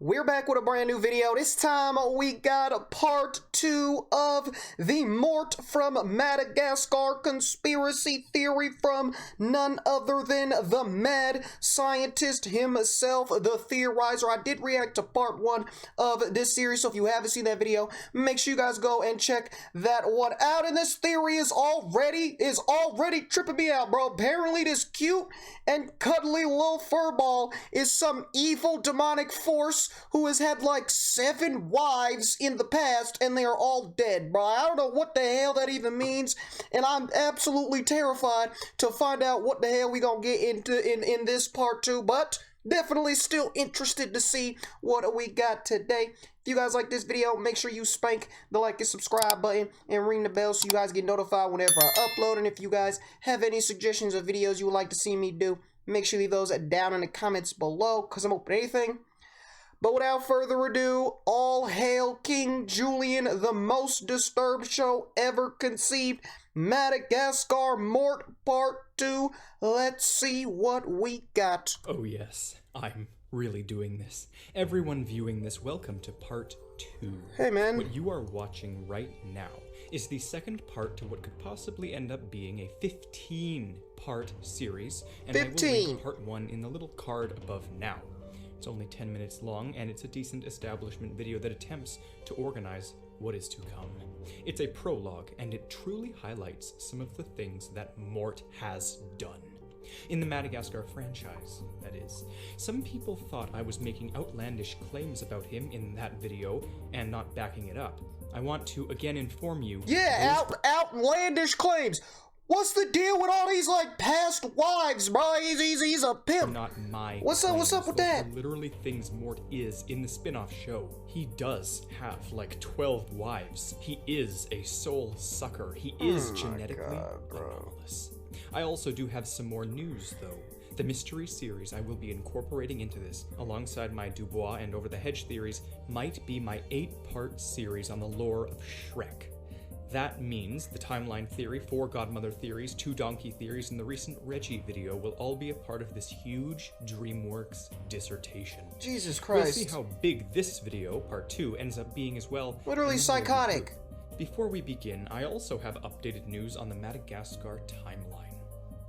We're back with a brand new video. This time we got part 2 of the Mort from Madagascar conspiracy theory from none other than the mad scientist himself, the theorizer. I did react to part 1 of this series, so if you haven't seen that video, make sure you guys go and check that one out. And this theory is already tripping me out, bro. Apparently this cute and cuddly little furball is some evil demonic force who has had like 7 wives in the past and they are all dead, bro. I don't know what the hell that even means, and I'm absolutely terrified to find out what the hell we gonna get into in this part 2, but definitely still interested to see what we got today. If you guys like this video, make sure you spank the like and subscribe button and ring the bell so you guys get notified whenever I upload. And if you guys have any suggestions of videos you would like to see me do, make sure you leave those down in the comments below, because I'm open to anything. But without further ado, all hail King Julien, the most disturbed show ever conceived. Madagascar Mort Part 2. Let's see what we got. Oh yes, I'm really doing this. Everyone viewing this, welcome to Part 2. Hey man. What you are watching right now is the second part to what could possibly end up being a 15-part series. And 15. I will link Part 1 in the little card above now. It's only 10 minutes long, and it's a decent establishment video that attempts to organize what is to come. It's a prologue, and it truly highlights some of the things that Mort has done. In the Madagascar franchise, that is. Some people thought I was making outlandish claims about him in that video and not backing it up. I want to again inform you... Yeah, outlandish claims! What's the deal with all these, like, past wives, bro? He's a pimp. Not my What's up with that? Those are literally things Mort is in the spin-off show. He does have, like, 12 wives. He is a soul sucker. He is genetically anomalous. I also do have some more news, though. The mystery series I will be incorporating into this, alongside my Dubois and Over the Hedge theories, might be my 8-part series on the lore of Shrek. That means the timeline theory, 4 godmother theories, 2 donkey theories, and the recent Reggie video will all be a part of this huge DreamWorks dissertation. Jesus Christ. We'll see how big this video, part 2, ends up being as well. Literally psychotic. Before we begin, I also have updated news on the Madagascar timeline.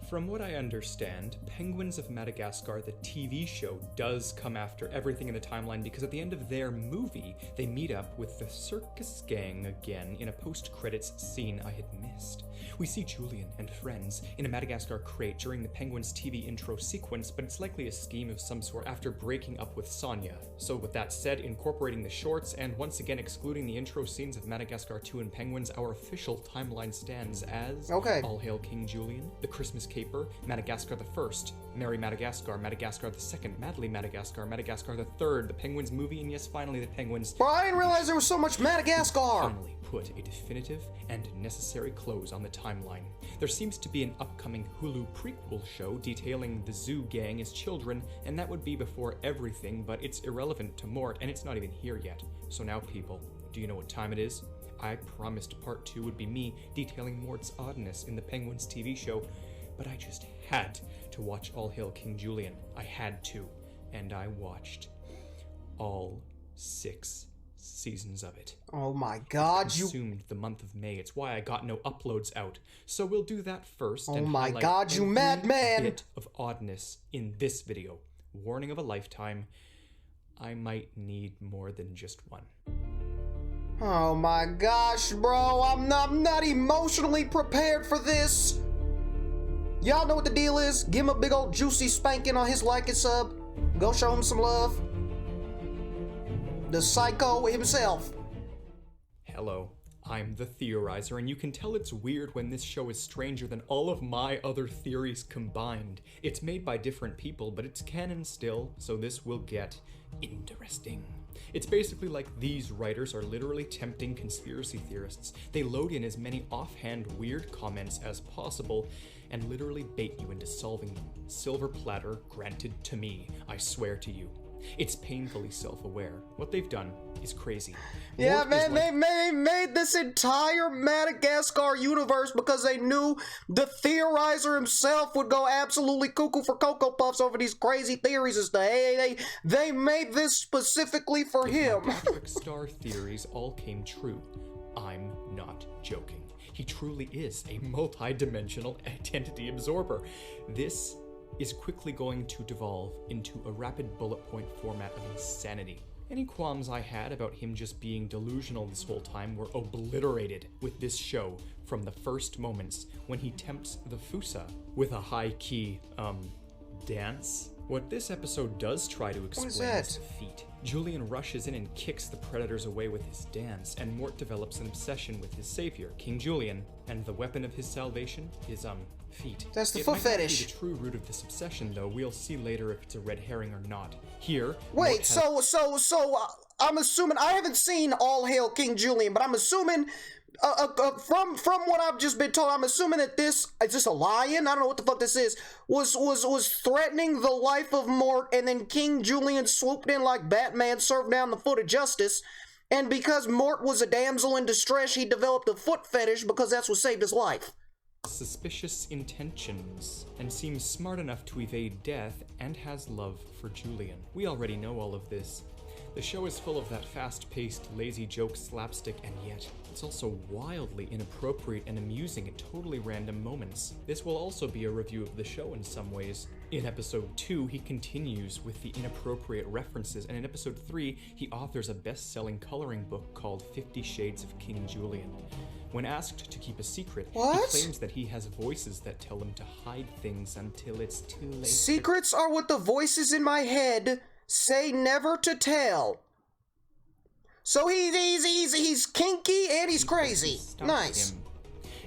From what I understand, Penguins of Madagascar, the TV show, does come after everything in the timeline because at the end of their movie, they meet up with the circus gang again in a post-credits scene I had missed. We see Julien and friends in a Madagascar crate during the Penguins TV intro sequence, but it's likely a scheme of some sort after breaking up with Sonia. So with that said, incorporating the shorts and once again excluding the intro scenes of Madagascar 2 and Penguins, our official timeline stands as All Hail King Julien, The Christmas Caper, Madagascar the First, Merry Madagascar, Madagascar the Second, Madly Madagascar, Madagascar the Third, the Penguins movie, and yes, finally the Penguins. Bro, I didn't realize there was so much Madagascar! Finally put a definitive and necessary close on the timeline. There seems to be an upcoming Hulu prequel show detailing the zoo gang as children, and that would be before everything, but it's irrelevant to Mort, and it's not even here yet. So now people, do you know what time it is? I promised part 2 would be me detailing Mort's oddness in the Penguins TV show, but I just had to watch All Hail King Julien. I had to, and I watched all 6 seasons of it. Oh my god, Consumed the month of May. It's why I got no uploads out. So we'll do that first. Oh my god, you madman! Bit of oddness in this video. Warning of a lifetime. I might need more than just one. Oh my gosh, bro, I'm not emotionally prepared for this. Y'all know what the deal is. Give him a big old juicy spanking on his like and sub. Go show him some love. The psycho himself. Hello, I'm the theorizer, and you can tell it's weird when this show is stranger than all of my other theories combined. It's made by different people, but it's canon still, so this will get interesting. It's basically like these writers are literally tempting conspiracy theorists. They load in as many offhand weird comments as possible and literally bait you into solving them. Silver platter granted to me, I swear to you. It's painfully self-aware. What they've done is crazy. Yeah, Mort is man, like- they made this entire Madagascar universe because they knew the theorizer himself would go absolutely cuckoo for Cocoa Puffs over these crazy theories and stuff. They made this specifically for him. Patrick Star theories all came true. I'm not joking. He truly is a multi-dimensional identity absorber. This is quickly going to devolve into a rapid bullet point format of insanity. Any qualms I had about him just being delusional this whole time were obliterated with this show from the first moments when he tempts the Fusa with a high-key, dance. What this episode does try to explain is the feat. Julien rushes in and kicks the predators away with his dance, and Mort develops an obsession with his savior, King Julien, and the weapon of his salvation is, feet. That's the foot fetish. It might not be the true root of this obsession, though. We'll see later if it's a red herring or not. Here, Wait, I'm assuming, I haven't seen All Hail King Julien, but I'm assuming, from what I've just been told, I'm assuming that is this a lion? I don't know what the fuck this is. Was threatening the life of Mort, and then King Julien swooped in like Batman, served down the foot of justice. And because Mort was a damsel in distress, he developed a foot fetish because that's what saved his life. Suspicious intentions and seems smart enough to evade death and has love for Julien. We already know all of this. The show is full of that fast-paced, lazy joke slapstick, and yet it's also wildly inappropriate and amusing at totally random moments. This will also be a review of the show in some ways. In episode 2, he continues with the inappropriate references, and in episode 3, he authors a best-selling coloring book called 50 Shades of King Julien. When asked to keep a secret, he claims that he has voices that tell him to hide things until it's too late. Secrets are what the voices in my head say never to tell. So he's kinky and he's crazy. Nice.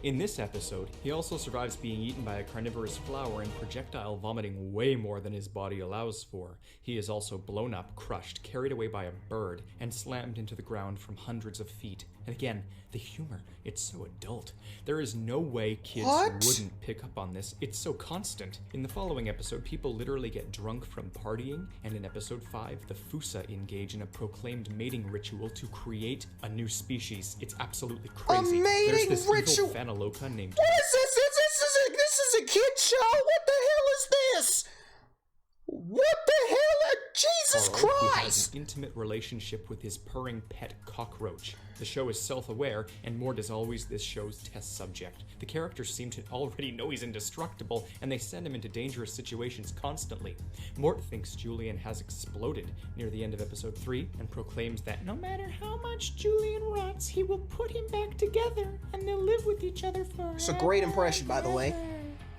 In this episode, he also survives being eaten by a carnivorous flower and projectile vomiting way more than his body allows for. He is also blown up, crushed, carried away by a bird, and slammed into the ground from hundreds of feet. And again, the humor, it's so adult. There is no way kids wouldn't pick up on this. It's so constant. In the following episode, people literally get drunk from partying, and in episode 5, the Fusa engage in a proclaimed mating ritual to create a new species. It's absolutely crazy. A mating There's this ritual? evil Vanaloka named... What is this? This is a kid show? What the hell is this? What the hell? Jesus Carl, who has Christ! an intimate relationship with his purring pet cockroach. The show is self-aware, and Mort is always this show's test subject. The characters seem to already know he's indestructible, and they send him into dangerous situations constantly. Mort thinks Julien has exploded near the end of episode 3, and proclaims that no matter how much Julien rots, he will put him back together, and they'll live with each other forever. It's a great impression, by the way.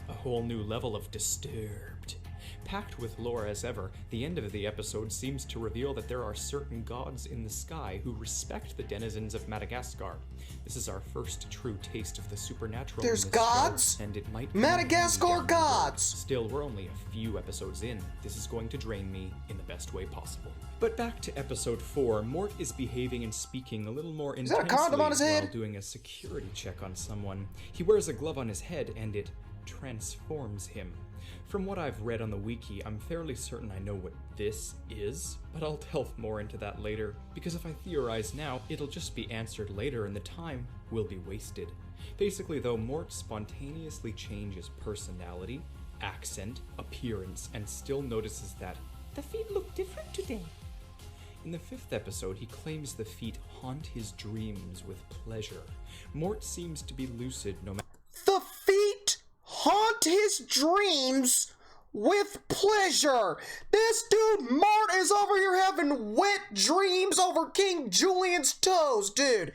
A whole new level of disturbed. Packed with lore as ever, the end of the episode seems to reveal that there are certain gods in the sky who respect the denizens of Madagascar. This is our first true taste of the supernatural. There's in this gods? show, and it might Madagascar gods! Still, we're only a few episodes in. This is going to drain me in the best way possible. But back to episode 4, Mort is behaving and speaking a little more intensely that a condom on his head? while doing a security check on someone. He wears a glove on his head, and it transforms him. From what I've read on the wiki, I'm fairly certain I know what this is, but I'll delve more into that later, because if I theorize now, it'll just be answered later and the time will be wasted. Basically though, Mort spontaneously changes personality, accent, appearance, and still notices that the feet look different today. In the 5th episode, he claims the feet haunt his dreams with pleasure. Mort seems to be lucid no matter— The feet haunt his dreams with pleasure. This dude Mort is over here having wet dreams over King Julien's toes, dude.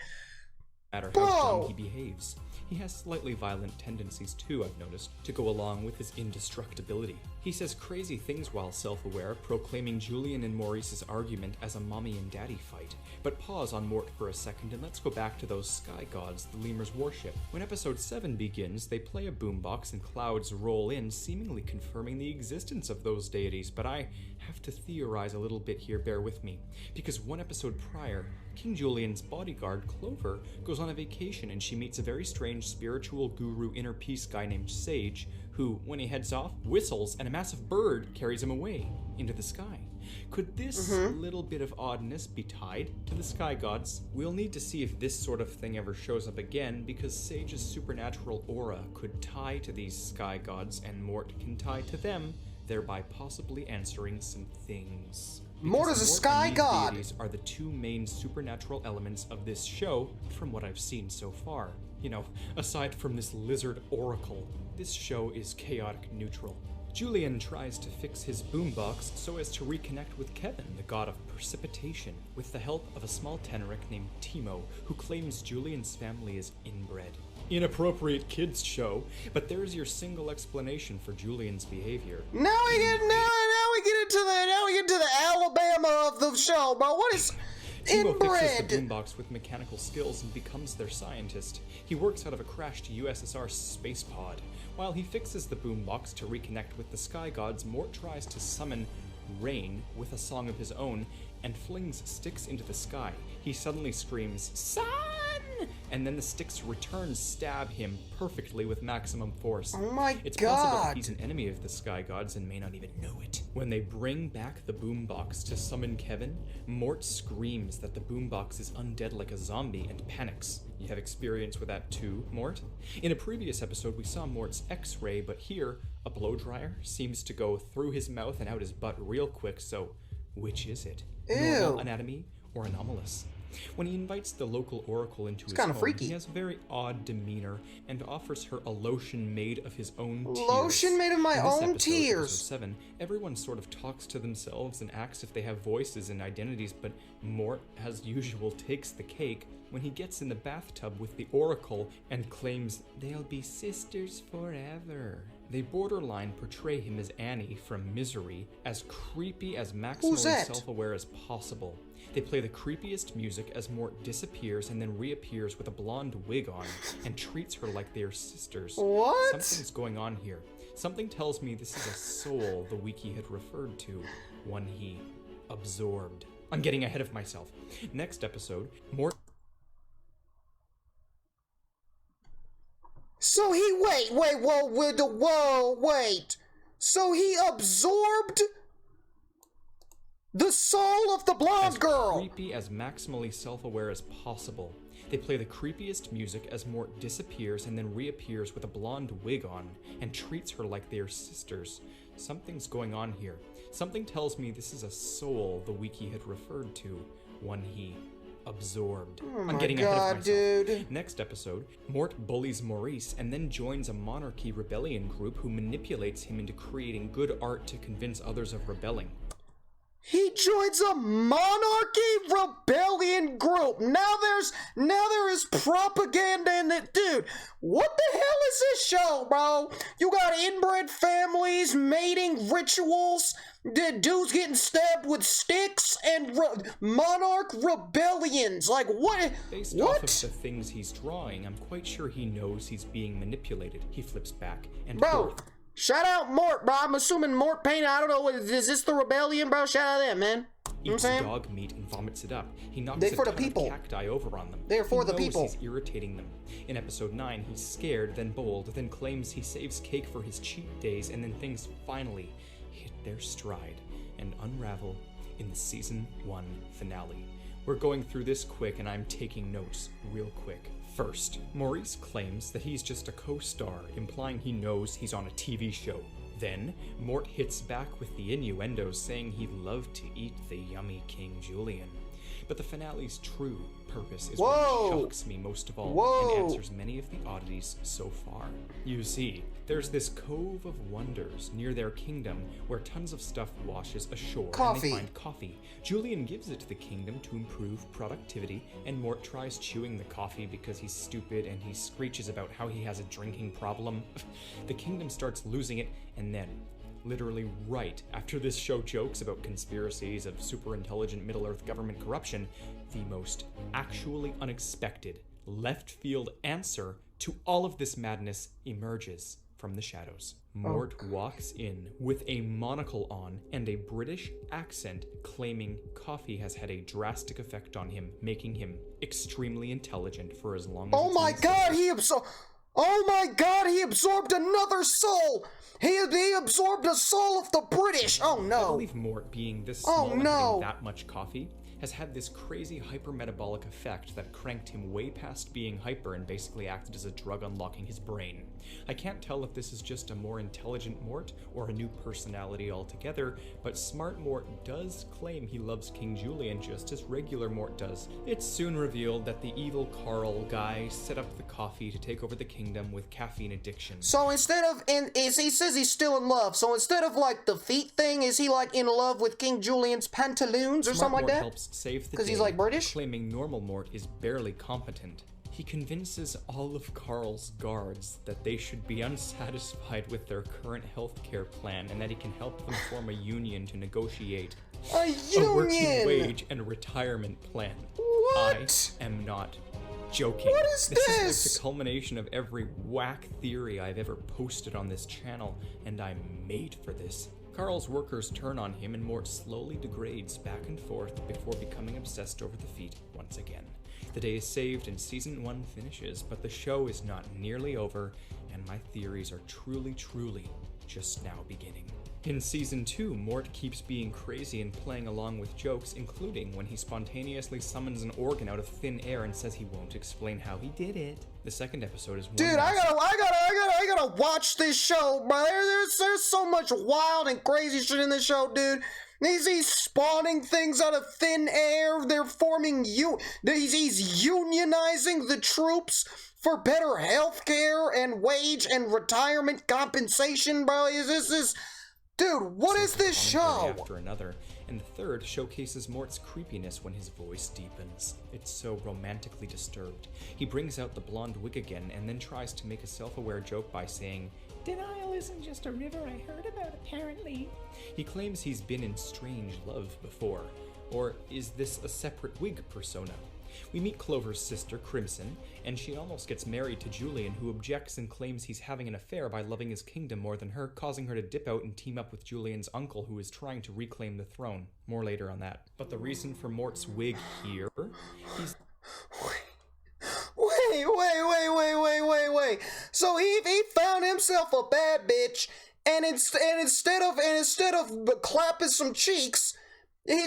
no matter how dumb he behaves. He has slightly violent tendencies too, I've noticed, to go along with his indestructibility. He says crazy things while self-aware, proclaiming Julien and Maurice's argument as a mommy and daddy fight. But pause on Mort for a second and let's go back to those sky gods the lemurs worship. When episode 7 begins, they play a boombox and clouds roll in, seemingly confirming the existence of those deities, but I have to theorize a little bit here, bear with me. Because one episode prior, King Julien's bodyguard, Clover, goes on a vacation and she meets a very strange spiritual guru inner peace guy named Sage, who, when he heads off, whistles and a massive bird carries him away into the sky. Could this little bit of oddness be tied to the sky gods? We'll need to see if this sort of thing ever shows up again, because Sage's supernatural aura could tie to these sky gods, and Mort can tie to them, thereby possibly answering some things. Mort is a sky god. Deities are the two main supernatural elements of this show, from what I've seen so far. You know, aside from this lizard oracle, this show is chaotic neutral. Julien tries to fix his boombox so as to reconnect with Kevin, the god of precipitation, with the help of a small teneric named Timo, who claims Julien's family is inbred. Inappropriate kids show, but there's your single explanation for Julien's behavior. Now we get into the Alabama of the show, bro. What is Timo fixes inbred? the boombox with mechanical skills and becomes their scientist. He works out of a crashed USSR space pod. While he fixes the boombox to reconnect with the sky gods, Mort tries to summon rain with a song of his own and flings sticks into the sky. He suddenly screams, "Sun!" And then the sticks return stab him perfectly with maximum force. Oh my It's possible god. that he's an enemy of the sky gods and may not even know it. When they bring back the boombox to summon Kevin, Mort screams that the boombox is undead like a zombie and panics. You have experience with that too, Mort? In a previous episode, we saw Mort's X-ray, but here, a blow dryer seems to go through his mouth and out his butt real quick, so which is it? Normal Ew. anatomy or anomalous? When he invites the local oracle into his kinda home, freaky. he has a very odd demeanor and offers her a lotion made of his own tears. Lotion made of my In this own episode, tears. episode 7, everyone sort of talks to themselves and acts if they have voices and identities, but Mort, as usual, takes the cake when he gets in the bathtub with the oracle and claims they'll be sisters forever. They borderline portray him as Annie from Misery, as creepy as Who's maximally that? self-aware as possible. They play the creepiest music as Mort disappears and then reappears with a blonde wig on and treats her like they are sisters. What? Something's going on here. Something tells me this is a soul the wiki had referred to, one he absorbed. I'm getting ahead of myself. Next episode, Mort... So he wait. So he absorbed the soul of the blonde girl. Creepy as maximally self-aware as possible. They play the creepiest music as Mort disappears and then reappears with a blonde wig on and treats her like they are sisters. Something's going on here. Something tells me this is a soul the wiki had referred to, one he absorbed. Oh I'm my getting ahead of god, myself. dude. Next episode, Mort bullies Maurice and then joins a monarchy rebellion group who manipulates him into creating good art to convince others of rebelling. He joins a monarchy rebellion group. Now there is propaganda in it, dude. What the hell is this show, bro? You got inbred families, mating rituals, dudes getting stabbed with sticks, and monarch rebellions. Like what? Based off of the things he's drawing, I'm quite sure he knows he's being manipulated. He flips back and Bro, forth. shout out Mort, bro. I'm assuming Mort painted. I don't know. Is this the rebellion, bro? Shout out them, man. You know Eats what I'm saying? dog meat and vomits it up. He knocks They a for the ton of people. cacti over on them. They're for He the knows people. He's irritating them. In episode 9, he's scared, then bold, then claims he saves cake for his cheat days, and then things finally hit their stride and unravel in the season 1 finale. We're going through this quick, and I'm taking notes real quick. First, Maurice claims that he's just a co-star, implying he knows he's on a TV show. Then, Mort hits back with the innuendos saying he'd love to eat the yummy King Julien. But the finale's true purpose is Whoa! what shocks me most of all Whoa! and answers many of the oddities so far. You see, there's this cove of wonders near their kingdom where tons of stuff washes ashore Coffee. and they find coffee. Julien gives it to the kingdom to improve productivity, and Mort tries chewing the coffee because he's stupid and he screeches about how he has a drinking problem. The kingdom starts losing it, and then, literally right after this show jokes about conspiracies of super intelligent Middle-earth government corruption, the most actually unexpected left field answer to all of this madness emerges from the shadows. Mort walks in with a monocle on and a British accent, claiming coffee has had a drastic effect on him, making him extremely intelligent for as long as Oh it's my been god, safe. he absorbed. Oh my god, he absorbed another soul! He absorbed a soul of the British! Oh I no. believe Mort, being this Oh, small and no. having that much coffee, has had this crazy hypermetabolic effect that cranked him way past being hyper and basically acted as a drug unlocking his brain. I can't tell if this is just a more intelligent Mort or a new personality altogether, but Smart Mort does claim he loves King Julien just as regular Mort does. It's soon revealed that the evil Carl guy set up the coffee to take over the kingdom with caffeine addiction. So instead of, he says he's still in love, so instead of like the feet thing, is he like in love with King Julian's pantaloons or Smart something like Mort that? helps save the Because he's day, like British? claiming normal Mort is barely competent. He convinces all of Carl's guards that they should be unsatisfied with their current healthcare plan and that he can help them form a union to negotiate A a working union! wage and retirement plan. What? I am not joking. What is This is this? like the culmination of every whack theory I've ever posted on this channel, and I'm made for this. Carl's workers turn on him and Mort slowly degrades back and forth before becoming obsessed over the feet once again. The day is saved and season 1 finishes, but the show is not nearly over, and my theories are truly just now beginning. In season 2, Mort keeps being crazy and playing along with jokes, including when he spontaneously summons an organ out of thin air and says he won't explain how he did it. The second episode is one Dude, I gotta watch this show, bro. There's so much wild and crazy shit in this show, dude. He's spawning things out of thin air. They're forming he's unionizing the troops for better health care and wage and retirement compensation, bro. Dude, what is this show? After another, and the third showcases Mort's creepiness when his voice deepens. It's so romantically disturbed. He brings out the blonde wig again and then tries to make a self-aware joke by saying, "Denial isn't just a river I heard about, apparently." He claims he's been in strange love before. Or is this a separate wig persona? We meet Clover's sister, Crimson, and she almost gets married to Julien, who objects and claims he's having an affair by loving his kingdom more than her, causing her to dip out and team up with Julien's uncle, who is trying to reclaim the throne. More later on that. But the reason for Mort's wig here, he's... Wait. So he found himself a bad bitch, and instead of clapping some cheeks,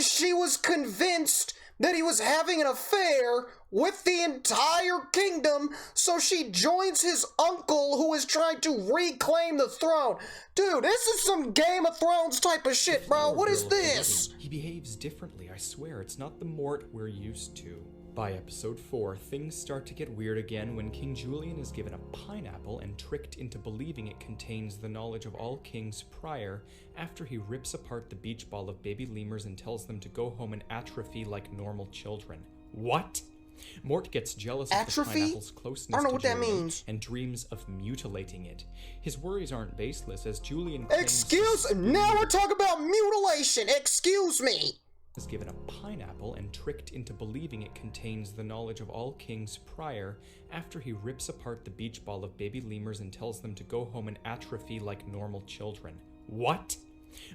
she was convinced that he was having an affair with the entire kingdom, so she joins his uncle who is trying to reclaim the throne. Dude, this is some Game of Thrones type of shit, bro. What is this? He behaves differently, I swear. It's not the Mort we're used to. By episode 4, things start to get weird again when King Julien is given a pineapple and tricked into believing it contains the knowledge of all kings prior, after he rips apart the beach ball of baby lemurs and tells them to go home and atrophy like normal children. What? Mort gets jealous of the pineapple's closeness I don't know to what that Julien means. and dreams of mutilating it. His worries aren't baseless, as Julien Now we're talking about mutilation. Excuse me. is given a pineapple and tricked into believing it contains the knowledge of all kings prior, after he rips apart the beach ball of baby lemurs and tells them to go home and atrophy like normal children. What?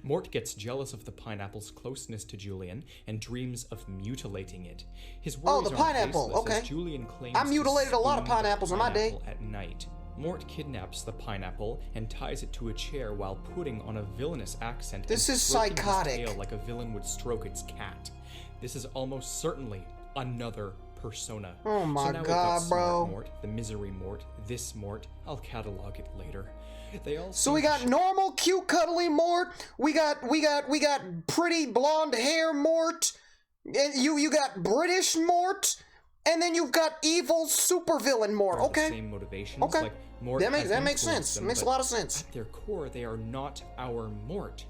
Mort gets jealous of the pineapple's closeness to Julien and dreams of mutilating it. His worries the pineapple, aren't baseless, okay. as Julien claims I mutilated a lot of to spoon the pineapples in my day. pineapple at night. Mort kidnaps the pineapple and ties it to a chair while putting on a villainous accent. This and is stroking his psychotic. tail like a villain would stroke its cat. This is almost certainly another persona. Oh my so now we've got God, Smart bro. Mort, the Misery Mort, this Mort. I'll catalog it later. They all So we got normal, cute, cuddly Mort. We got pretty blonde hair Mort. And you got British Mort. And then you've got evil supervillain Mort. Okay. The same motivations. Okay. Like, Mort That has makes influenced sense. them, Makes a but lot of sense. At their core, they are not our Mort.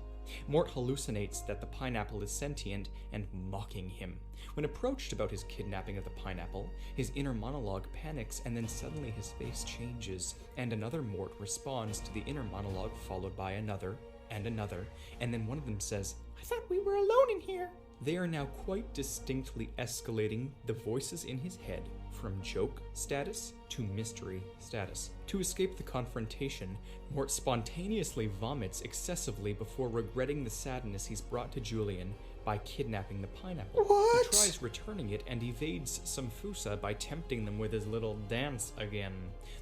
Mort hallucinates that the pineapple is sentient and mocking him. When approached about his kidnapping of the pineapple, his inner monologue panics and then suddenly his face changes, and another Mort responds to the inner monologue followed by another, and then one of them says, "I thought we were alone in here." They are now quite distinctly escalating the voices in his head from joke status to mystery status. To escape the confrontation, Mort spontaneously vomits excessively before regretting the sadness he's brought to Julien, by kidnapping the pineapple. What? He tries returning it and evades some Fusa by tempting them with his little dance again.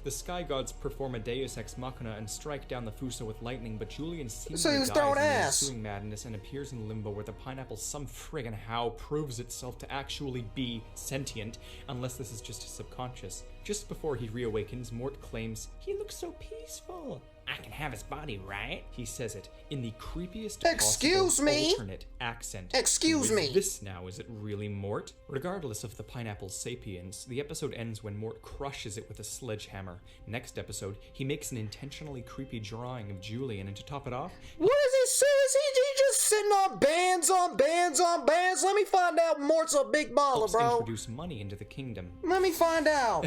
The sky gods perform a deus ex machina and strike down the Fusa with lightning, but Julien So he seemingly was dies throwing in the ass. ensuing madness and appears in Limbo, where the pineapple some friggin' how proves itself to actually be sentient, unless this is just his subconscious. Just before he reawakens, Mort claims, "He looks so peaceful. I can have his body, right?" He says it in the creepiest Excuse possible me? alternate accent. Excuse Who me? is this now? Is it really Mort? Regardless of the pineapple's sapience, the episode ends when Mort crushes it with a sledgehammer. Next episode, he makes an intentionally creepy drawing of Julien, and to top it off, What does he say? Is he just sitting on bands on bands on bands? Let me find out Mort's a big baller, helps bro. introduce money into the kingdom. Let me find out.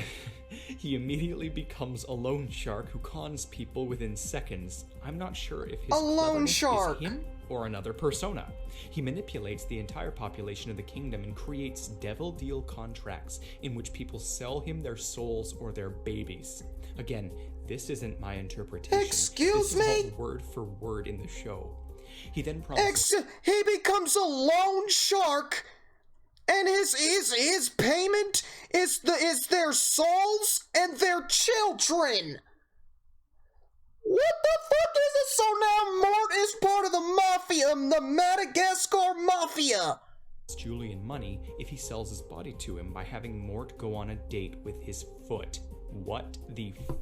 He immediately becomes a loan shark who cons people within seconds. I'm not sure if his A loan cleverness shark. is him or another persona. He manipulates the entire population of the kingdom and creates devil deal contracts in which people sell him their souls or their babies. Again, this isn't my interpretation. Excuse this me? is all word for word in the show. He then promises... He becomes a loan shark, and his payment is their souls and their children. What the fuck is it? So now Mort is part of the Mafia, the Madagascar Mafia. Julien money if he sells his body to him by having Mort go on a date with his foot. What the f***?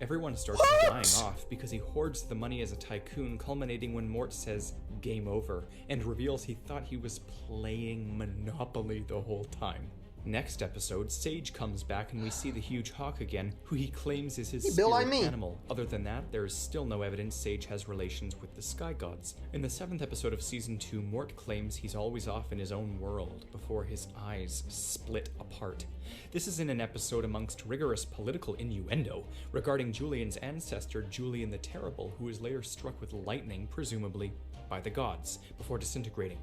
Everyone starts dying off because he hoards the money as a tycoon, culminating when Mort says game over and reveals he thought he was playing Monopoly the whole time. Next episode, Sage comes back and we see the huge hawk again, who he claims is his spirit animal. Other than that, there is still no evidence Sage has relations with the sky gods. In the 7th episode of season 2, Mort claims he's always off in his own world before his eyes split apart. This is in an episode amongst rigorous political innuendo regarding Julien's ancestor, Julien the Terrible, who is later struck with lightning, presumably by the gods, before disintegrating.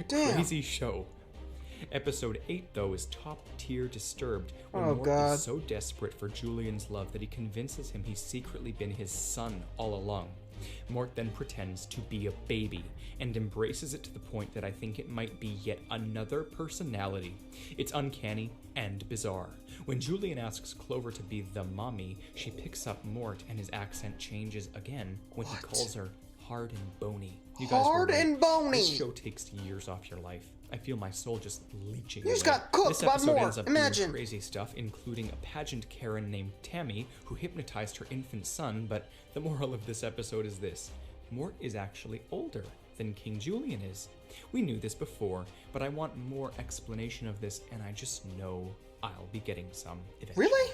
Damn. Crazy show. Episode 8, though, is top-tier disturbed when Mort is so desperate for Julien's love that he convinces him he's secretly been his son all along. Mort then pretends to be a baby and embraces it to the point that I think it might be yet another personality. It's uncanny and bizarre. When Julien asks Clover to be the mommy, she picks up Mort and his accent changes again when he calls her hard and bony. You guys Hard and bony. This show takes years off your life. I feel my soul just leeching You just away. got cooked this by episode Mort. ends up Imagine. doing crazy stuff, including a pageant Karen named Tammy who hypnotized her infant son, but the moral of this episode is this. Mort is actually older than King Julien is. We knew this before, but I want more explanation of this, and I just know I'll be getting some eventually. Really?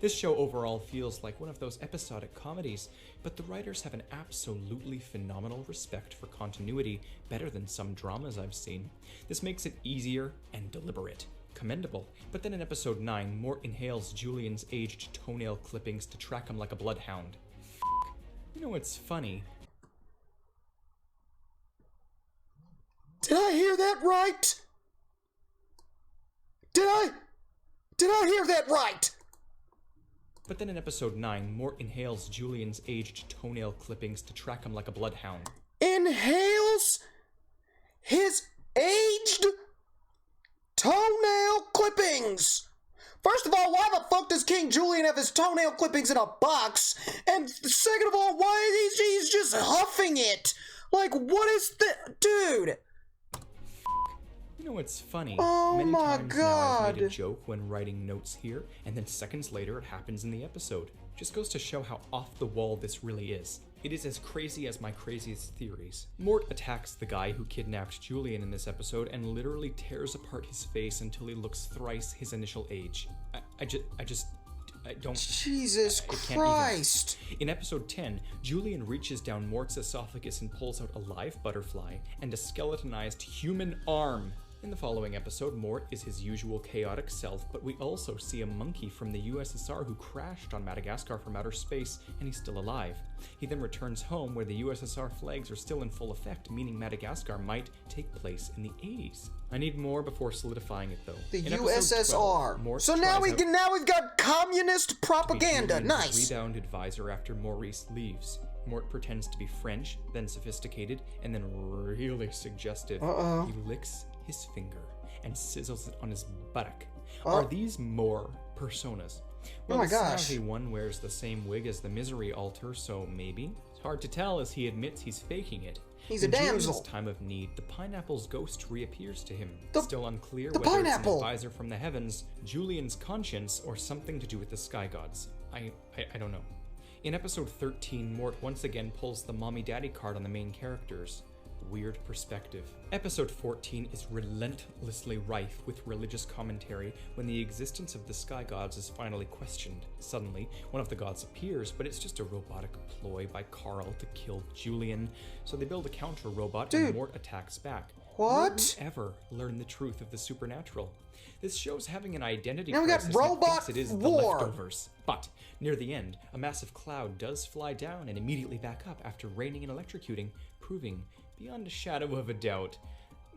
This show overall feels like one of those episodic comedies, but the writers have an absolutely phenomenal respect for continuity, better than some dramas I've seen. This makes it easier and deliberate. Commendable. But then in episode 9, Mort inhales Julien's aged toenail clippings to track him like a bloodhound. You know what's funny? Did I hear that right? Did I hear that right? But then in episode 9, Mort inhales Julien's aged toenail clippings to track him like a bloodhound. Inhales his aged toenail clippings. First of all, why the fuck does King Julien have his toenail clippings in a box? And second of all, why is he's just huffing it? Like, what is the dude? You know what's funny? Oh Many my times now I've made a God. joke when writing notes here, and then seconds later it happens in the episode. Just goes to show how off the wall this really is. It is as crazy as my craziest theories. Mort attacks the guy who kidnapped Julien in this episode and literally tears apart his face until he looks thrice his initial age. I don't... Jesus I can't even. Christ. In episode 10, Julien reaches down Mort's esophagus and pulls out a live butterfly and a skeletonized human arm. In the following episode, Mort is his usual chaotic self, but we also see a monkey from the USSR who crashed on Madagascar from outer space, and he's still alive. He then returns home where the USSR flags are still in full effect, meaning Madagascar might take place in the 80s. I need more before solidifying it, though. The In episode USSR. 12, Mort So now tries out we've got communist to be propaganda. Julien's Nice. rebound advisor after Maurice leaves. Mort pretends to be French, then sophisticated, and then really suggestive. He licks his finger and sizzles it on his buttock. Are these more personas? Well, oh my gosh. The one wears the same wig as the Misery altar, so maybe? It's hard to tell as he admits he's faking it. He's a damsel. In time of need, the pineapple's ghost reappears to him. Still unclear the whether pineapple. It's an advisor from the heavens, Julien's conscience, or something to do with the sky gods. I don't know. In episode 13, Mort once again pulls the mommy-daddy card on the main characters. Weird perspective. Episode 14 is relentlessly rife with religious commentary when the existence of the sky gods is finally questioned. Suddenly, one of the gods appears, but it's just a robotic ploy by Carl to kill Julien, so they build a counter-robot and Mort attacks back. What? Will we ever learn the truth of the supernatural? This show's having an identity now we got crisis robot that thinks it is war. The leftovers. But, near the end, a massive cloud does fly down and immediately back up after raining and electrocuting, proving beyond a shadow of a doubt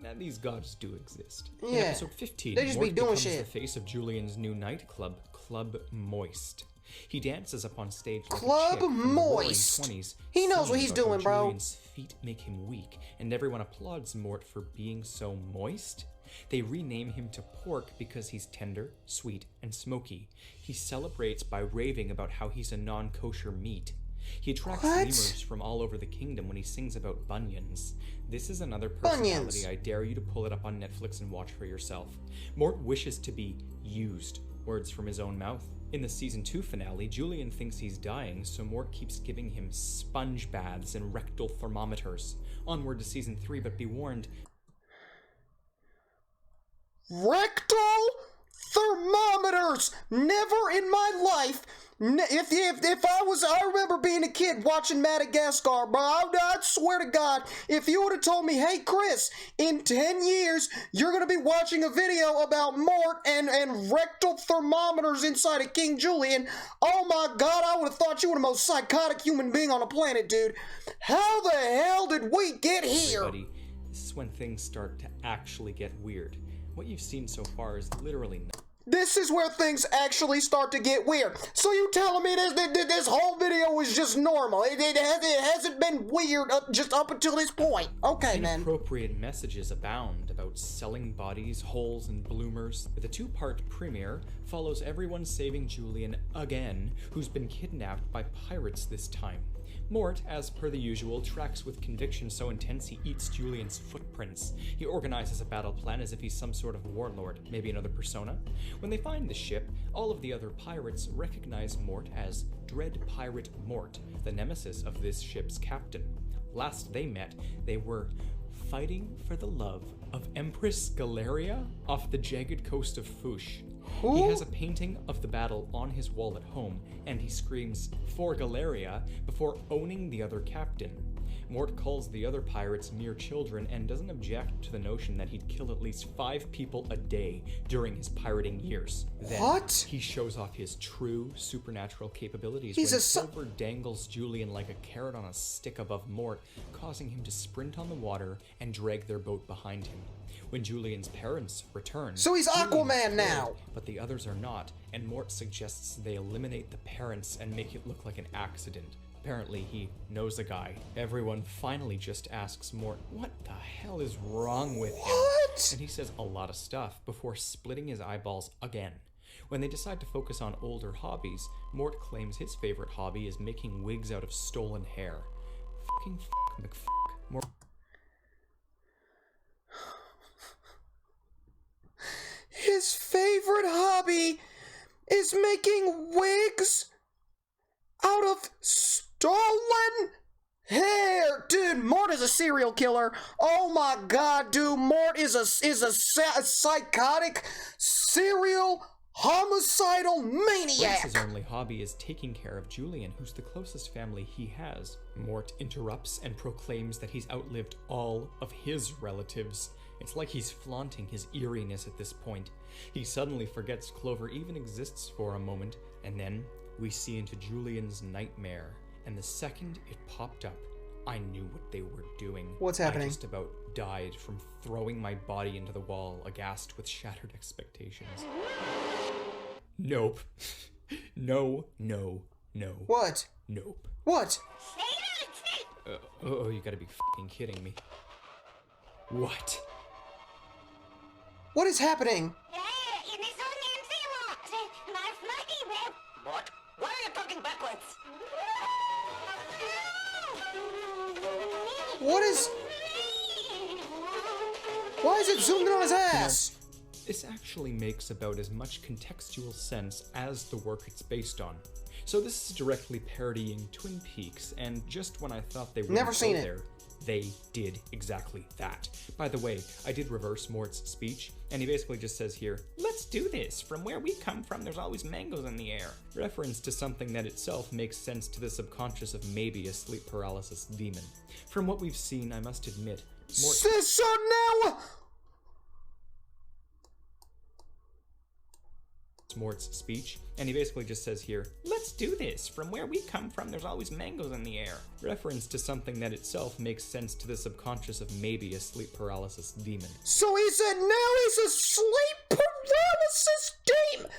that these gods do exist. In episode 15, they just Mort be doing becomes shit. the face of Julien's new nightclub, Club Moist. He dances up on stage like Club a chick from the roaring Moist. 20s, He knows what singing he's about how doing, bro. Julien's feet make him weak, and everyone applauds Mort for being so moist. They rename him to Pork because he's tender, sweet, and smoky. He celebrates by raving about how he's a non-kosher meat. He attracts lemurs from all over the kingdom when he sings about bunions. This is another personality. I dare you to pull it up on Netflix and watch for yourself. Mort wishes to be used. Words from his own mouth. In the season 2 finale, Julien thinks he's dying, so Mort keeps giving him sponge baths and rectal thermometers. Onward to season 3, but be warned. Rectal thermometers! Never in my life. If I remember being a kid watching Madagascar, bro, I swear to God, if you would have told me, hey Chris, in 10 years, you're gonna be watching a video about Mort and rectal thermometers inside of King Julien, oh my God, I would have thought you were the most psychotic human being on the planet, dude. How the hell did we get here? Everybody, this is when things start to actually get weird. What you've seen so far is literally nothing. This is where things actually start to get weird. So you telling me this whole video was just normal? It hasn't been weird just up until this point. Okay, man. Inappropriate messages abound about selling bodies, holes, and bloomers. The 2-part premiere follows everyone saving Julien again, who's been kidnapped by pirates this time. Mort, as per the usual, tracks with conviction so intense he eats Julien's footprints. He organizes a battle plan as if he's some sort of warlord, maybe another persona. When they find the ship, all of the other pirates recognize Mort as Dread Pirate Mort, the nemesis of this ship's captain. Last they met, they were fighting for the love of Empress Galeria off the jagged coast of Fouche. He has a painting of the battle on his wall at home, and he screams, "For Galeria," before owning the other captain. Mort calls the other pirates mere children and doesn't object to the notion that he'd kill at least 5 people a day during his pirating years. Then, he shows off his true supernatural capabilities when Silver dangles Julien like a carrot on a stick above Mort, causing him to sprint on the water and drag their boat behind him. When Julien's parents return, so he's Aquaman now, but the others are not, and Mort suggests they eliminate the parents and make it look like an accident. Apparently, he knows a guy. Everyone finally just asks Mort, what the hell is wrong with him? What? And he says a lot of stuff before splitting his eyeballs again. When they decide to focus on older hobbies, Mort claims his favorite hobby is making wigs out of stolen hair. Fucking McFuck. Mort. His favorite hobby is making wigs out of stolen hair. Dude, Mort is a serial killer. Oh my God, dude, Mort is a psychotic serial homicidal maniac. His only hobby is taking care of Julien, who's the closest family he has. Mort interrupts and proclaims that he's outlived all of his relatives. It's like he's flaunting his eeriness at this point. He suddenly forgets Clover even exists for a moment, and then we see into Julien's nightmare. And the second it popped up, I knew what they were doing. What's happening? I just about died from throwing my body into the wall, aghast with shattered expectations. Nope. No. What? Nope. What? Say it Oh, you gotta be f***ing kidding me. What? What is happening? What? Why are you talking backwards? What is... Why is it zoomed in on his ass? This actually makes about as much contextual sense as the work it's based on. So this is directly parodying Twin Peaks, and just when I thought they would Never seen it. there, they did exactly that. By the way, I did reverse Mort's speech, and he basically just says here, "Let's do this. From where we come from, there's always mangoes in the air." Reference to something that itself makes sense to the subconscious of maybe a sleep paralysis demon. From what we've seen, I must admit, Mort... So now... Mort's speech, and he basically just says here, "Let's do this. From where we come from, there's always mangoes in the air." Reference to something that itself makes sense to the subconscious of maybe a sleep paralysis demon. So he said now he's a sleep paralysis demon!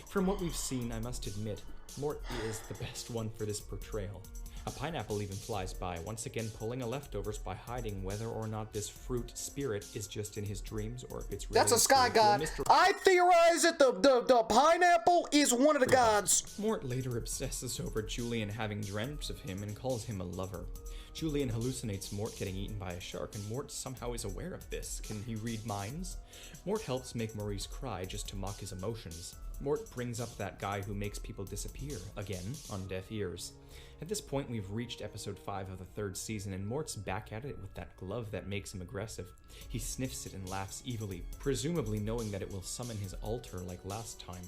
From what we've seen, I must admit, Mort is the best one for this portrayal. A pineapple even flies by, once again pulling a leftovers by hiding whether or not this fruit spirit is just in his dreams or if it's really... That's a sky god. I theorize that the pineapple is one of the gods. Mort later obsesses over Julien having dreamt of him and calls him a lover. Julien hallucinates Mort getting eaten by a shark, and Mort somehow is aware of this. Can he read minds? Mort helps make Maurice cry just to mock his emotions. Mort brings up that guy who makes people disappear, again, on deaf ears. At this point, we've reached episode 5 of the 3rd season, and Mort's back at it with that glove that makes him aggressive. He sniffs it and laughs evilly, presumably knowing that it will summon his altar like last time.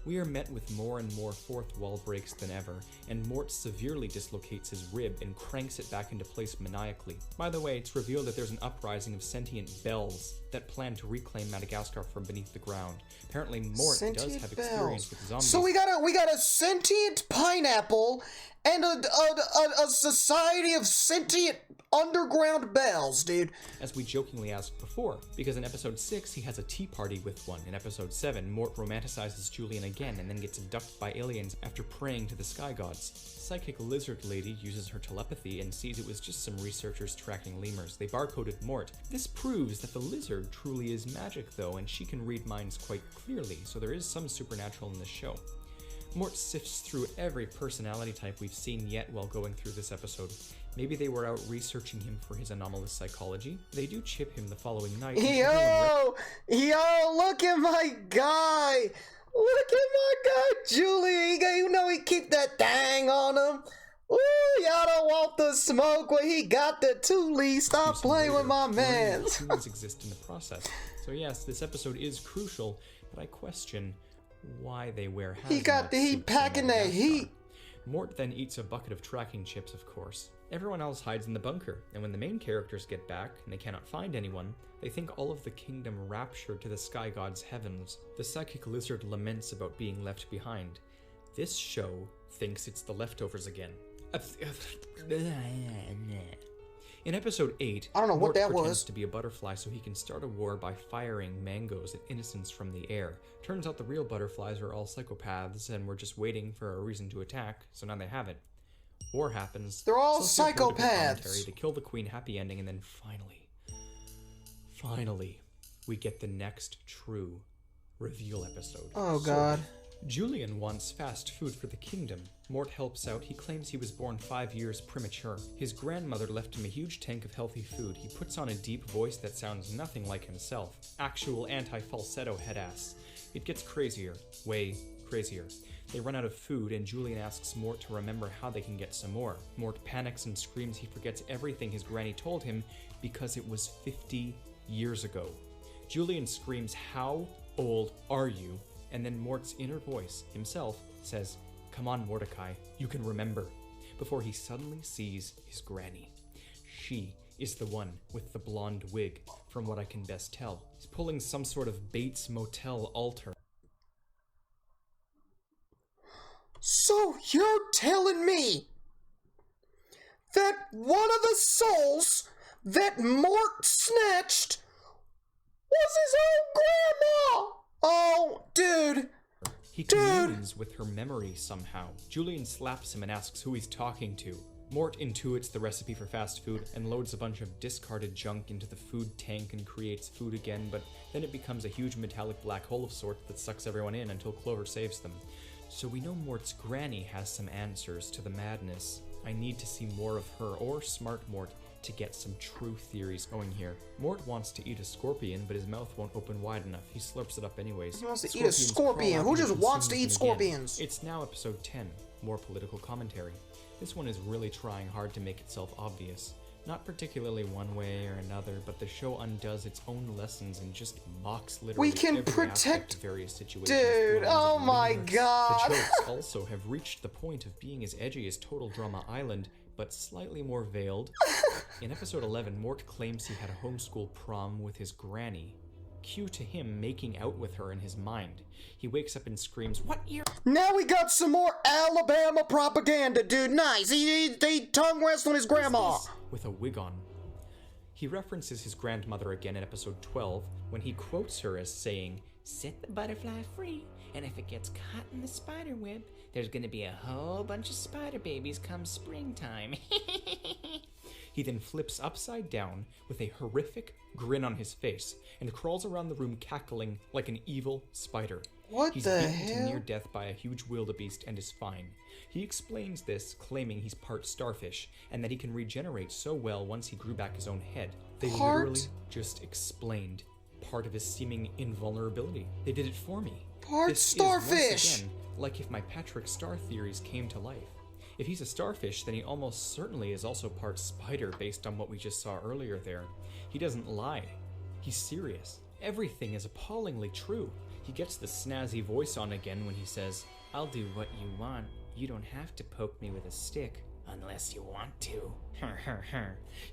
We are met with more and more fourth wall breaks than ever, and Mort severely dislocates his rib and cranks it back into place maniacally. By the way, it's revealed that there's an uprising of sentient bells that plan to reclaim Madagascar from beneath the ground. Apparently Mort does have experience with zombies. So we got a sentient pineapple and a society of sentient underground bells, dude. As we jokingly asked before, because in episode 6 he has a tea party with one. In episode 7, Mort romanticizes Julien again and then gets abducted by aliens after praying to the sky gods. Psychic lizard lady uses her telepathy and sees it was just some researchers tracking lemurs. They barcoded Mort. This proves that the lizard truly is magic though, and she can read minds quite clearly, so there is some supernatural in this show. Mort sifts through every personality type we've seen yet while going through this episode. Maybe they were out researching him for his anomalous psychology. They do chip him the following night. Yo, look at my guy. Look at my guy, Julien. You know he keep that thing on him. Ooh, y'all don't want the smoke when he got the Thule. Stop playing with my man. Humans exist in the process. So yes, this episode is crucial, but I question why they wear hazmat He got the heat packing that heat. Mort then eats a bucket of tracking chips, of course. Everyone else hides in the bunker, and when the main characters get back and they cannot find anyone, they think all of the kingdom raptured to the sky god's heavens. The psychic lizard laments about being left behind. This show thinks it's the leftovers again. In episode 8, I don't know what Mort that pretends was. to be a butterfly so he can start a war by firing mangoes at innocents from the air. Turns out the real butterflies are all psychopaths and were just waiting for a reason to attack, so now they have it. War happens. They're all Sociopolitical psychopaths. commentary, They kill the queen, happy ending, and then finally, we get the next true reveal episode. Oh god. Julien wants fast food for the kingdom. Mort helps out. He claims he was born 5 years premature. His grandmother left him a huge tank of healthy food. He puts on a deep voice that sounds nothing like himself. Actual anti-falsetto headass. It gets crazier. Way crazier. They run out of food, and Julien asks Mort to remember how they can get some more. Mort panics and screams he forgets everything his granny told him because it was 50 years ago. Julien screams, "How old are you?" And then Mort's inner voice, himself, says, "Come on, Mordecai, you can remember," before he suddenly sees his granny. She is the one with the blonde wig, from what I can best tell. He's pulling some sort of Bates Motel altar. So you're telling me that one of the souls that Mort snatched was his own grandma? Oh, dude. He communes with her memory somehow. Julien slaps him and asks who he's talking to. Mort intuits the recipe for fast food and loads a bunch of discarded junk into the food tank and creates food again, but then it becomes a huge metallic black hole of sorts that sucks everyone in until Clover saves them. So we know Mort's granny has some answers to the madness. I need to see more of her or Smart Mort to get some true theories going here. Mort wants to eat a scorpion, but his mouth won't open wide enough. He slurps it up anyways. He wants to eat a scorpion. Who just wants to eat scorpions? It's now episode 10, more political commentary. This one is really trying hard to make itself obvious. Not particularly one way or another, but the show undoes its own lessons and just mocks literally every aspect of various situations. Dude, oh my god! The jokes also have reached the point of being as edgy as Total Drama Island, but slightly more veiled. In episode 11, Mort claims he had a homeschool prom with his granny. Cue to him making out with her in his mind. He wakes up and screams, "What year?" Now we got some more Alabama propaganda, dude. Nice. He tongue wrestled his grandma. With a wig on. He references his grandmother again in episode 12 when he quotes her as saying, "Set the butterfly free, and if it gets caught in the spider web, there's gonna be a whole bunch of spider babies come springtime." He then flips upside down with a horrific grin on his face and crawls around the room cackling like an evil spider. What He's the beaten hell? to near death by a huge wildebeest and is fine. He explains this, claiming he's part starfish and that he can regenerate so well once he grew back his own head. They literally just explained part of his seeming invulnerability. They did it for me. Part starfish! Is, once again, like if my Patrick Star theories came to life. If he's a starfish, then he almost certainly is also part spider based on what we just saw earlier there. He doesn't lie. He's serious. Everything is appallingly true. He gets the snazzy voice on again when he says, "I'll do what you want. You don't have to poke me with a stick. Unless you want to."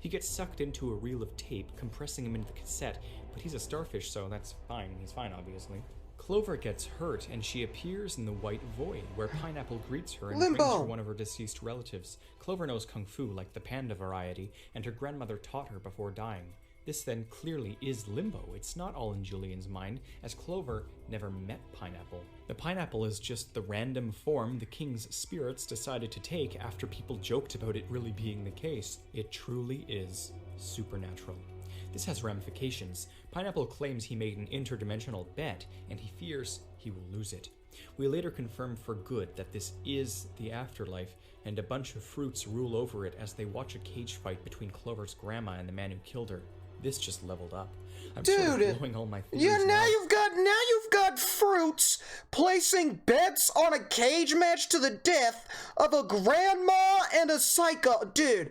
He gets sucked into a reel of tape, compressing him into the cassette, but he's a starfish, so that's fine. He's fine, obviously. Clover gets hurt, and she appears in the White Void, where Pineapple greets her and Limbo. brings her one of her deceased relatives. Clover knows Kung Fu, like the panda variety, and her grandmother taught her before dying. This then clearly is Limbo. It's not all in Julien's mind, as Clover never met Pineapple. The pineapple is just the random form the king's spirits decided to take after people joked about it really being the case. It truly is supernatural. This has ramifications. Pineapple claims he made an interdimensional bet, and he fears he will lose it. We later confirm for good that this is the afterlife, and a bunch of fruits rule over it as they watch a cage fight between Clover's grandma and the man who killed her. This just leveled up. I'm sort of blowing all my theories Yeah, now now. you've got fruits placing bets on a cage match to the death of a grandma and a psycho. Dude,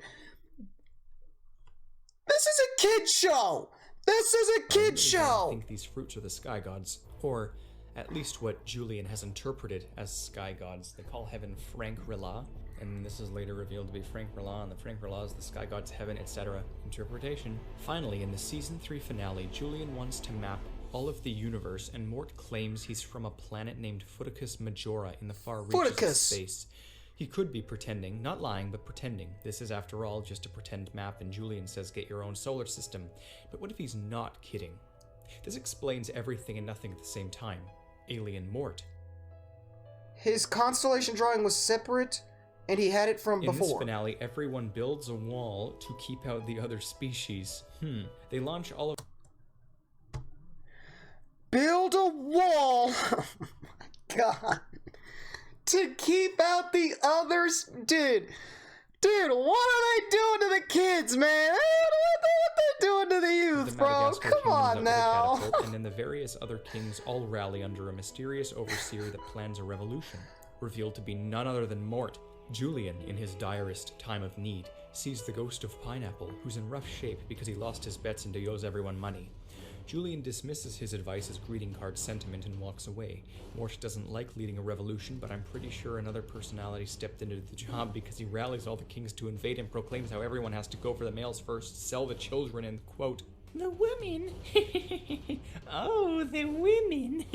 this is a kid show. This is a kid I show. think these fruits are the sky gods, or at least what Julien has interpreted as sky gods. They call heaven Frank-Rila, and this is later revealed to be Frank-Rila, and the Frank-Rila is the sky god's heaven, etc. Interpretation. Finally, in the season 3 finale, Julien wants to map all of the universe, and Mort claims he's from a planet named Futicus Majora in the far reaches of space. He could be pretending, not lying, but pretending. This is, after all, just a pretend map, and Julien says get your own solar system. But what if he's not kidding? This explains everything and nothing at the same time. Alien Mort. His constellation drawing was separate, and he had it from In this before. finale, everyone builds a wall to keep out the other species. They launch all of... Build a wall! Oh my god. To keep out the others? Dude, what are they doing to the kids, man? What they doing to the youth, bro? Madagascar Come kingdoms on up with a now. catapult, and then the various other kings all rally under a mysterious overseer that plans a revolution, revealed to be none other than Mort. Julien, in his direst time of need, sees the ghost of Pineapple, who's in rough shape because he lost his bets and owes everyone money. Julien dismisses his advice as greeting card sentiment and walks away. Mort doesn't like leading a revolution, but I'm pretty sure another personality stepped into the job because he rallies all the kings to invade and proclaims how everyone has to go for the males first, sell the children, and quote, "The women." Oh, the women.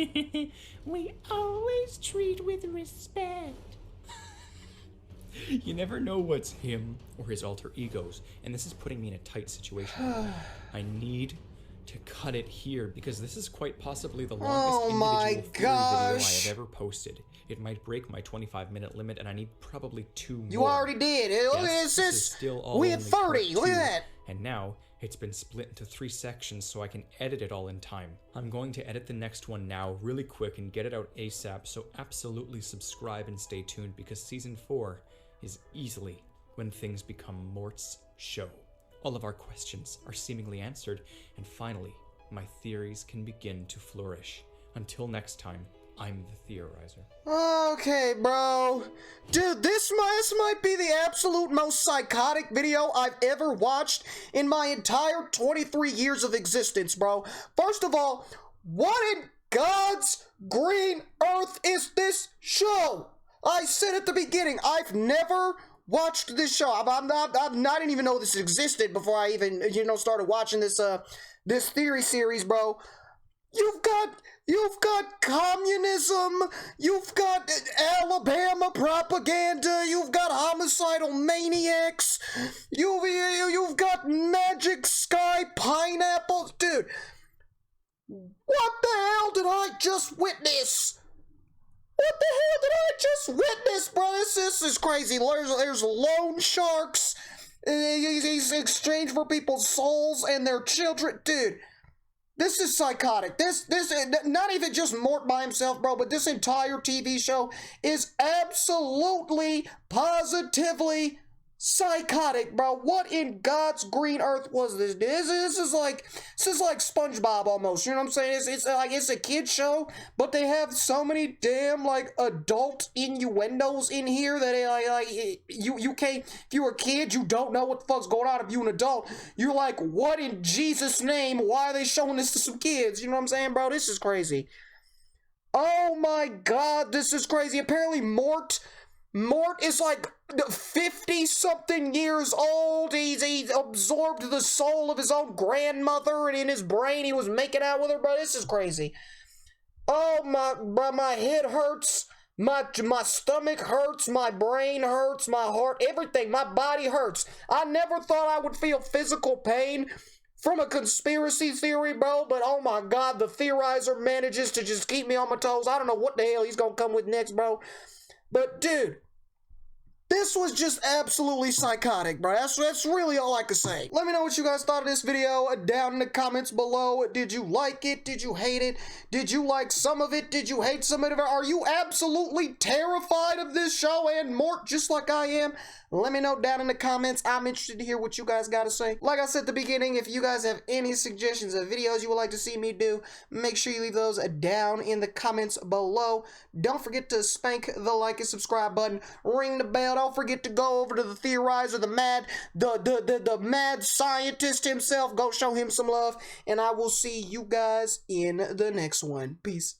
We always treat with respect. You never know what's him or his alter egos, and this is putting me in a tight situation. I need to cut it here because this is quite possibly the Oh longest my individual theory video I gosh. have ever posted. It might break my 25-minute limit, and I need probably 2 more. You already did. Yes, this is still all we at only 30. part Look at 2, that. And now it's been split into 3 sections so I can edit it all in time. I'm going to edit the next one now really quick and get it out ASAP, so absolutely subscribe and stay tuned because season 4 is easily when things become Mort's show. All of our questions are seemingly answered, and finally, my theories can begin to flourish. Until next time, I'm the theorizer. Okay, bro. Dude, this might be the absolute most psychotic video I've ever watched in my entire 23 years of existence, bro. First of all, what in God's green earth is this show? I said at the beginning, I've never watched this show. I didn't even know this existed before I even, started watching this theory series, bro. You've got communism, you've got Alabama propaganda, you've got homicidal maniacs, you've got magic sky pineapples. Dude, what the hell did I just witness? What the hell did I just witness, bro? This is crazy. There's loan sharks. He's exchanged for people's souls and their children. Dude, this is psychotic. This not even just Mort by himself, bro, but this entire TV show is absolutely, positively psychotic, bro. What in God's green earth was this? This is like SpongeBob almost. You know what I'm saying? It's like it's a kid show, but they have so many damn like adult innuendos in here that you can't. If you're a kid, you don't know what the fuck's going on. If you're an adult, you're like, what in Jesus' name? Why are they showing this to some kids? You know what I'm saying, bro? This is crazy. Oh my God, this is crazy. Apparently, Mort is like 50-something years old. He's absorbed the soul of his own grandmother, and in his brain he was making out with her, bro. This is crazy. Oh my head hurts. My stomach hurts. My brain hurts. My heart, everything. My body hurts. I never thought I would feel physical pain from a conspiracy theory, bro, but oh my God, the theorizer manages to just keep me on my toes. I don't know what the hell he's gonna come with next, bro. But dude, this was just absolutely psychotic, bro. That's really all I can say. Let me know what you guys thought of this video down in the comments below. Did you like it? Did you hate it? Did you like some of it? Did you hate some of it? Are you absolutely terrified of this show and Mort just like I am? Let me know down in the comments. I'm interested to hear what you guys got to say. Like I said at the beginning, if you guys have any suggestions of videos you would like to see me do, make sure you leave those down in the comments below. Don't forget to spank the like and subscribe button. Ring the bell. Don't forget to go over to the theorizer, the mad scientist himself. Go show him some love, and I will see you guys in the next one. Peace.